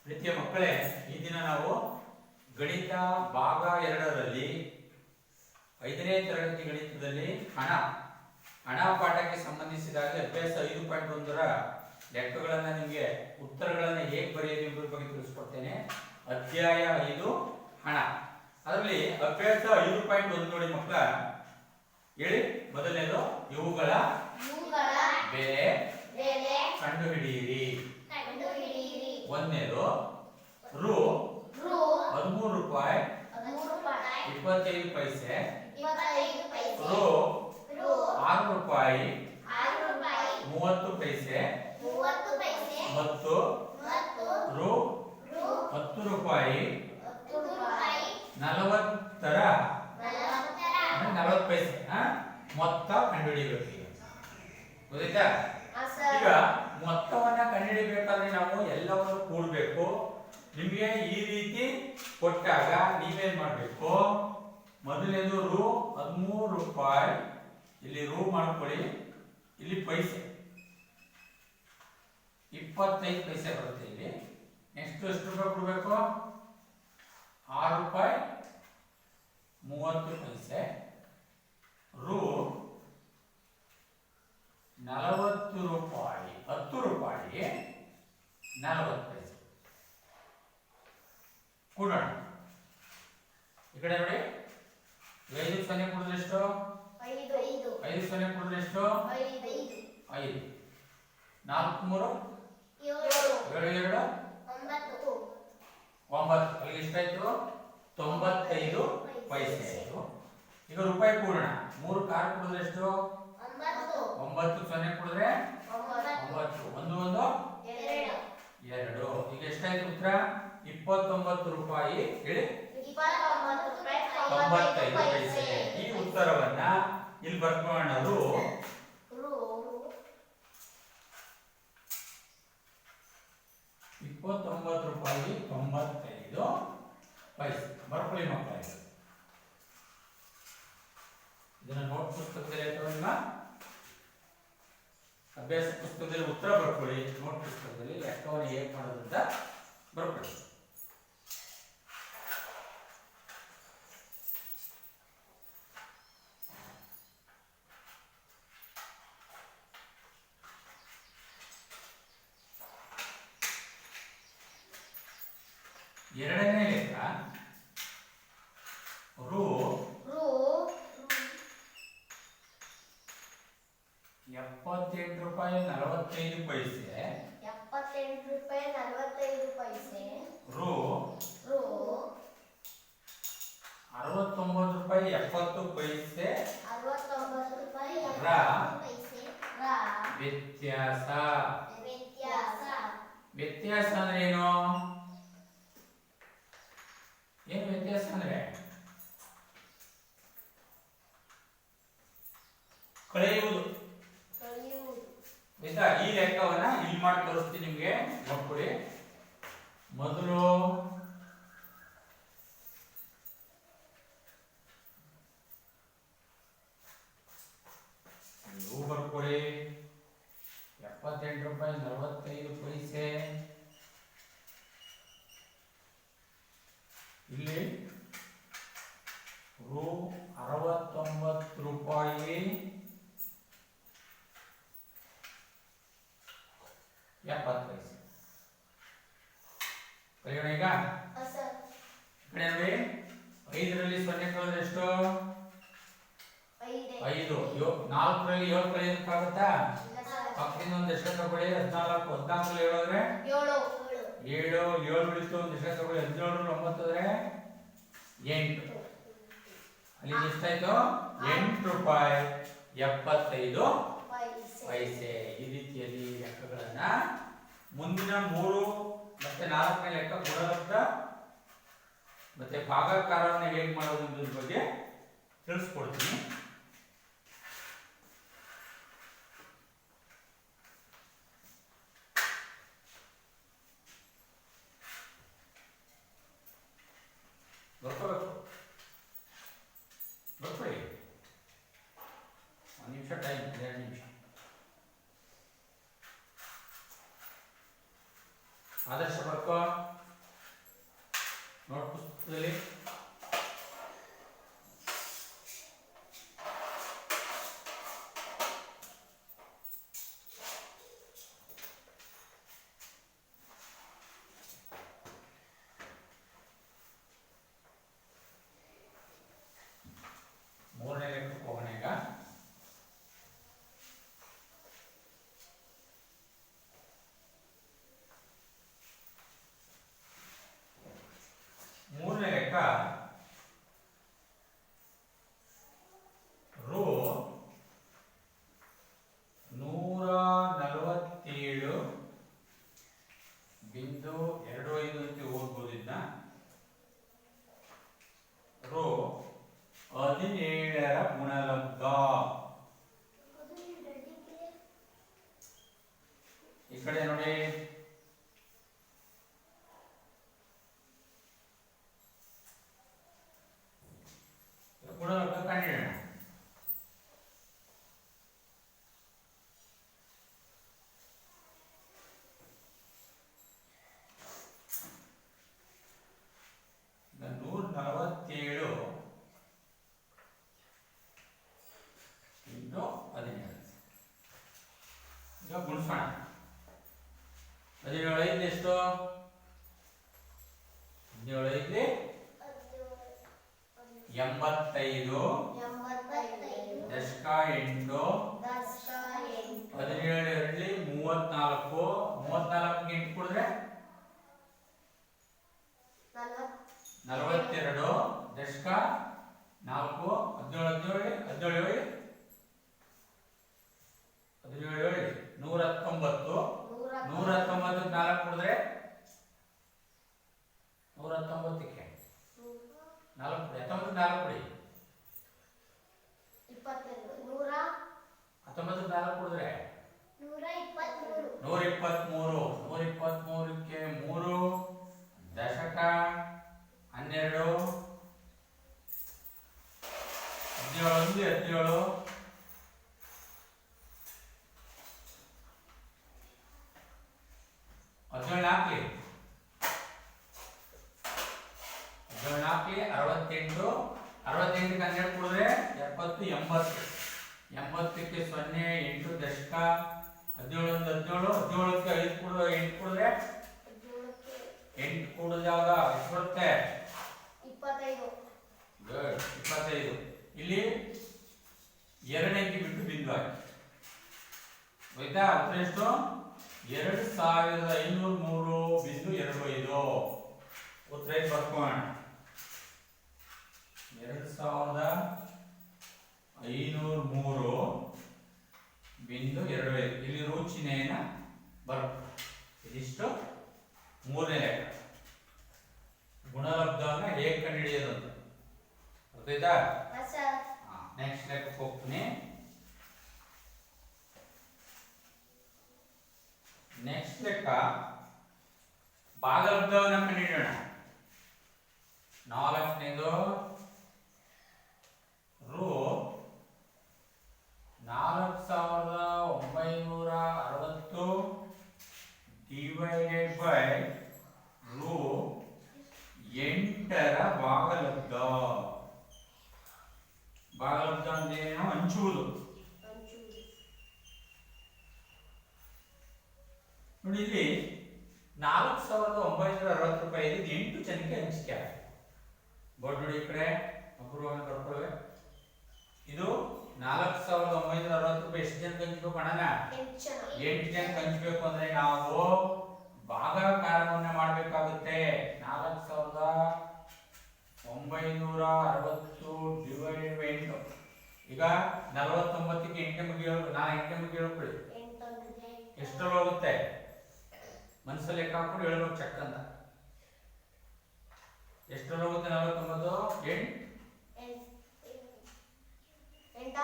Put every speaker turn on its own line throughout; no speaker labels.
ಪ್ರೀತಿಯ ಮಕ್ಕಳೇ, ಈ ದಿನ ನಾವು ಗಣಿತ ಭಾಗ 2ರಲ್ಲಿ 5ನೇ ತರಗತಿ ಗಣಿತದಲ್ಲಿ ಹಣ ಪಾಠಕ್ಕೆ ಸಂಬಂಧಿಸಿದಾಗೆ ಅಭ್ಯಾಸ 5.1ರ ಲೆಕ್ಕಗಳನ್ನು ನಿಮಗೆ ಉತ್ತರಗಳನ್ನು ಹೇಗೆ ಬರೆಯೋದು ಎಂಬುದರ ಬಗ್ಗೆ ತಿಳಿಸ್ಕೊಡ್ತೇನೆ. ಅಧ್ಯಾಯ 5 ಹಣ. ಅದರಲ್ಲಿ ಅಭ್ಯಾಸ 5.1 ನೋಡಿ ಮಕ್ಕಳ, ಹೇಳಿ. ಮೊದಲನೇದು ಇವುಗಳ ಬೆಲೆ ಕಂಡುಹಿಡಿಯಿರಿ. ಒಂದನೇದು ರು 13 ರೂಪಾಯಿ 25 ಪೈಸೆ, ರು 6 ರೂಪಾಯಿ 30 ಪೈಸೆ ಮತ್ತು ರು 10 ರೂಪಾಯಿ 40 ಪೈಸೆ ಮೊತ್ತ ಕಂಡುಹಿಡಿಯಬೇಕು. ಗೊತ್ತಾಯ್ತಾ? ಈಗ ಮೊತ್ತವನ್ನ ಕಂಡುಹಿಡಿಯಬೇಕಾದ್ರೆ ನಾವು ಎಲ್ಲವನ್ನು ಕೂಡಬೇಕು. ನಿಮಗೆ ಈ ರೀತಿ ಕೊಟ್ಟಾಗ ನೀವೇನ್ ಮಾಡಬೇಕು, ಮೊದಲನೇದು ರು 13 ರೂಪಾಯಿ, ಇಲ್ಲಿ ರು ಮಾಡ್ಕೊಳ್ಳಿ, ಇಲ್ಲಿ ಪೈಸೆ 25 ಪೈಸೆ ಬರುತ್ತೆ. ಇಲ್ಲಿ ನೆಕ್ಸ್ಟ್ ಎಷ್ಟು ರೂಪಾಯಿ ಕೊಡಬೇಕು? 6 ರೂಪಾಯಿ 30 ಪೈಸೆ, ರು 40 ರೂಪಾಯಿ 10 ರೂಪಾಯಿ 40 ಪೈಸೆ ಕೂಡೋಣ. ಈ ಕಡೆ ನೋಡಿ, 5 ಸೊನ್ನೆ ಕೂಡಿದ್ರೆ ಎಷ್ಟು? 5 ಸೊನ್ನೆ ಕೂಡಿದ್ರೆ ಎಷ್ಟು? 5. 4 3 7 2 9. ಅಲ್ಲಿ ಎಷ್ಟಾಯ್ತು? 95 ಪೈಸೆ ಆಯ್ತು. ಈಗ ರೂಪಾಯಿ ಕೂಡೋಣ. 3 ಕಾರ್ ಕೂಡಿದ್ರೆ ಎಷ್ಟು? 9. ಸೊನ್ನೆ ಕೂಡಿದ್ರೆ 9. 1 1 2. ಈಗ ಎಷ್ಟಾಯ್ತು ಉತ್ತರ? 29 ರೂಪಾಯಿ. ಹೇಳಿ, 95 ಪೈಸೆ. ಈ ಉತ್ತರವನ್ನ ಇಲ್ಲಿ ಬರ್ಕೊಳ್ಳೋಣ. ರು 29 ರೂಪಾಯಿ 95 ಪೈಸೆ ಬರ್ಕೊಳ್ಳಿ ಮಕ್ಕಳೇ. ಇದನ್ನ ನೋಟ್ ಪುಸ್ತಕದಲ್ಲಿ ಅಥವಾ ಅಭ್ಯಾಸ ಪುಸ್ತಕದಲ್ಲಿ ಉತ್ತರ ಬರ್ಕೊಳ್ಳಿ. ನೋಟ್ ಪುಸ್ತಕದಲ್ಲಿ ಲೆಕ್ಕವನ್ನು ಹೇಗೆ ಮಾಡೋದು ಅಂತ ಬರ್ಕೊಳ್ಳಿ. ಎರಡನೇ ಲೆಕ್ಕ ರು 78 ರೂಪಾಯಿ 45 ಪೈಸೆ, ರು 69 ರೂಪಾಯಿ 70 ಪೈಸೆ ರ ವ್ಯತ್ಯಾಸ. ವ್ಯತ್ಯಾಸ ಅಂದ್ರೆ ಏನು? ಏನು ವ್ಯತ್ಯಾಸ ಅಂದ್ರೆ ಕಳೆಯುವುದು. ಆಯ್ತಾ? ಈ ಲೆಕ್ಕವನ್ನ ಇಲ್ಲಿ ಮಾಡಿ ತೋರಿಸ್ತೀನಿ ನಿಮ್ಗೆ, ನೋಡ್ಕೊಳ್ಳಿ. ಮೊದಲು ರು ಬರ್ಕೊಳ್ಳಿ. 78 ರೂಪಾಯಿ 45 ಪೈಸೆ, ಇಲ್ಲಿ ರು 69 ರೂಪಾಯಿ 70 ಪೈಸೆ. ಕಲಿಯೋಣ ಈಗ. ಕಡೆ ನೋಡಿ, 5ರಲ್ಲಿ ಸೊನ್ನೆ ಕಳೆದ್ರೆ ಎಷ್ಟು? 5. 4ರಲ್ಲಿ 7 ಕಳೆಯೋದಕ್ಕಾಗುತ್ತಾ? ಪಕ್ಕದಿಂದ ಒಂದು ದಶಕ ತಗೊಳ್ಳಿ. 14. 14ರಲ್ಲಿ 7 ಅಂದ್ರೆ 7. 7 ಉಳಿತು, ಒಂದು ದಶಕ ತಗೊಳ್ಳಿ. 17 9 ಅಂದ್ರೆ 8. ಅಲ್ಲಿ ಎಷ್ಟಾಯ್ತು? 8 ರೂಪಾಯಿ 75 ಪೈಸೆ. ಈ ರೀತಿಯಲ್ಲಿ ಲೆಕ್ಕಗಳನ್ನ ಮುಂದಿನ 3 ಮತ್ತೆ 4ನೇ ಲೆಕ್ಕ ಗುಣಲಬ್ಧ ಮತ್ತೆ ಭಾಗಾಕಾರವನ್ನು ಹೇಗೆ ಮಾಡೋದು ಎಂಬುದ್ರ ಬಗ್ಗೆ ತಿಳಿಸ್ಕೊಡ್ತೀನಿ. ಬರ್ಕೊಳ್ಳಿ, ಒಂದು ನಿಮಿಷ ಟೈಮ್, 2 ನಿಮಿಷ. ಆದರ್ಶ ಬರ್ಕೋ. ಇಂಟು 17. ಈಗ ಗುಣಿಸೋಣ. 17 5 ಎಷ್ಟು? 17 5 85 ದಶಕ 8 17 2 34 34 8 ಕೊಡಿದ್ರೆ 42 ದಶಕ 4 17 17 17 119 119 4 ಕೊಡಿದ್ರೆ 119 ಕ್ಕೆ 4 19 4 ಕೊಡಿ 19 4 ಕೊಡಿದ್ರೆ 123 123 ಕ್ಕೆ 3 ದಶಕ 12 17 17 17 ಹಾಕಿ 17 ಹಾಕಿ 68 68 ಕ್ಕೆ 12 ಕೊಡಿದ್ರೆ 70 80 80 ಕ್ಕೆ 0 8 ದಶಕ 17 17 17 ಕ್ಕೆ 5 ಕೊಡು 8 ಕೊಡಿದ್ರೆ 8 ಕೂಡಿದಾಗ ಎಷ್ಟು ಬರುತ್ತೆ?
25.
ಗುಡ್ 25. ಇಲ್ಲಿ ಎರಡು ಅಂಕಿ ಬಿಟ್ಟು ಬಿಂದು ಹಾಕಿ. ಆಯ್ತಾ? ಉತ್ತರ ಎಷ್ಟು? 2503.25. ಉತ್ತರ ಬರ್ಕೋಣ. 2503.25. ಇಲ್ಲಿ ರೂ ಚಿಹ್ನೆಯನ್ನ ಬರ್ಕೊ. ಇದಿಷ್ಟು ಮೂರನೇ ಲೆಕ್ಕ. ಗುಣಲಬ್ಧವನ್ನ ಹೇಗೆ ಕಂಡುಹಿಡಿಯೋದು ಅಂತ ಗೊತ್ತಾಯ್ತಾ? ನೆಕ್ಸ್ಟ್ ಲೆಕ್ಕಕ್ಕೆ ಹೋಗ್ತೀನಿ. ನೆಕ್ಸ್ಟ್ ಲೆಕ್ಕ ಭಾಗಲಬ್ಧವನ್ನ ಕಂಡುಹಿಡಿಯೋಣ. 4ನೇದು ರೂ 4960 ಡಿವೈಡೆಡ್ ಬೈ ರೂ 8ರ ಭಾಗಲಬ್ಧ. ಭಾಗಲಬ್ಧ ಅಂದ್ರೆ ಏನು? ಹಂಚುವುದು. ನೋಡಿ ಇಲ್ಲಿ 4960 ರೂಪಾಯಿ 8 ಜನಕ್ಕೆ ಹಂಚಿಕೆ ಆಗಿದೆ. ಬೋರ್ಡ್ ನೋಡಿ ಈ ಕಡೆ ಅಪೂರ್ವವಾಗಿ ಬರ್ಕೊಳ್ಳಿ. ಇದು 4960 ರೂಪಾಯಿ ಎಷ್ಟು ಜನಕ್ಕೆ ಹಂಚಬೇಕು? ಹಣನ 8 ಜನಕ್ಕೆ ಹಂಚಬೇಕು ಅಂದ್ರೆ ನಾವು ಭಾಗಾಕಾರವನ್ನ ಮಾಡಬೇಕಾಗುತ್ತೆ. 4960 ಡಿವೈಡೆಡ್ ಬೈ 8. ಈಗ 49ಕ್ಕೆ 8 ಮುಗಿಯೋ ನಾನು 8 ಮುಗಿಯೋಕೊಳ್ಳಿ ಎಷ್ಟು ಹೋಗುತ್ತೆ? ಮನಸ್ಸಲ್ಲಿ ಲೆಕ್ಕ ಹಾಕೊಂಡು ಹೇಳ್ಬೇಕು ಚೆಕ್ ಅಂತ. ಎಷ್ಟು ಹೋಗುತ್ತೆ? 49 8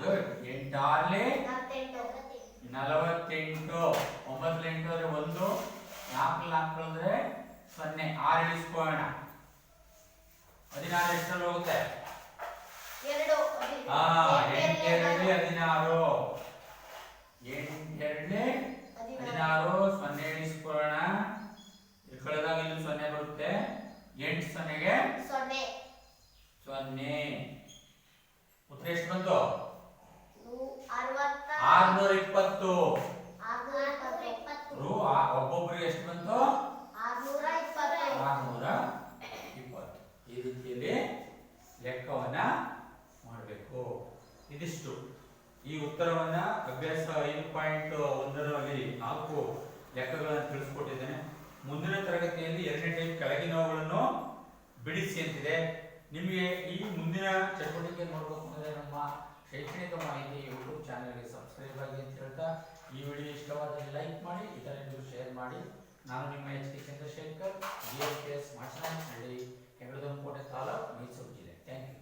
ಗುಡ್ 8 ಆರ್ಲೆ 48. 9 8 ಅಂದ್ರೆ 1 4 4 ಅಂದ್ರೆ 0 6 ಇಳಿಸ್ಕೊಳ್ಳೋಣ. 16 ಎಷ್ಟರಲ್ಲಿ ಹೋಗುತ್ತೆ?
2
8 2 16 8 2 16 0 ಇಳಿಸ್ಕೊಳ್ಳೋಣ. ಈ ಕಳೆದಾಗ ಇಲ್ಲಿ 0 ಬರುತ್ತೆ. 8 0ಗೆ 0 ಉತ್ತರ ಎಷ್ಟು ಬಂತು? 620. ರೂ ಒಬ್ಬೊಬ್ಬರಿಗೆ ಎಷ್ಟು ಬಂತು? 620. ಈ ರೀತಿಯಲ್ಲಿ ಲೆಕ್ಕವನ್ನ ಮಾಡಬೇಕು. ಇದಿಷ್ಟು ಈ ಉತ್ತರವನ್ನ ಅಭ್ಯಾಸ 5.1ರಲ್ಲಿ 4 ಲೆಕ್ಕಗಳನ್ನು ತಿಳಿಸ್ಕೊಟ್ಟಿದ್ದೇನೆ. ಮುಂದಿನ ತರಗತಿಯಲ್ಲಿ 2ನೇ ಟೈಪ್ ಕೆಳಗಿನವುಗಳನ್ನು ಬಿಡಿಸಿ ಅಂತಿದೆ. ನಿಮಗೆ ಈ ಮುಂದಿನ ಚಟುವಟಿಕೆ ನೋಡಬೇಕು ಅಂದರೆ ನಮ್ಮ ಶೈಕ್ಷಣಿಕ ಮಾಹಿತಿ ಯೂಟ್ಯೂಬ್ ಚಾನೆಲ್ಗೆ ಸಬ್ಸ್ಕ್ರೈಬ್ ಆಗಿ ಅಂತ ಹೇಳ್ತಾ ಈ ವಿಡಿಯೋ ಇಷ್ಟವಾದಲ್ಲಿ ಲೈಕ್ ಮಾಡಿ, ಇತರರಿಗೂ ಶೇರ್ ಮಾಡಿ. ನಾನು ನಿಮ್ಮ HK ಚಂದ್ರಶೇಖರ್, GFKS ಮಾಚನಹಳ್ಳಿ, ಹೆಗಡದೊಂಕೋಟೆ ತಾಲೂಕು, ಮೈಸೂರು ಜಿಲ್ಲೆ. Thank you.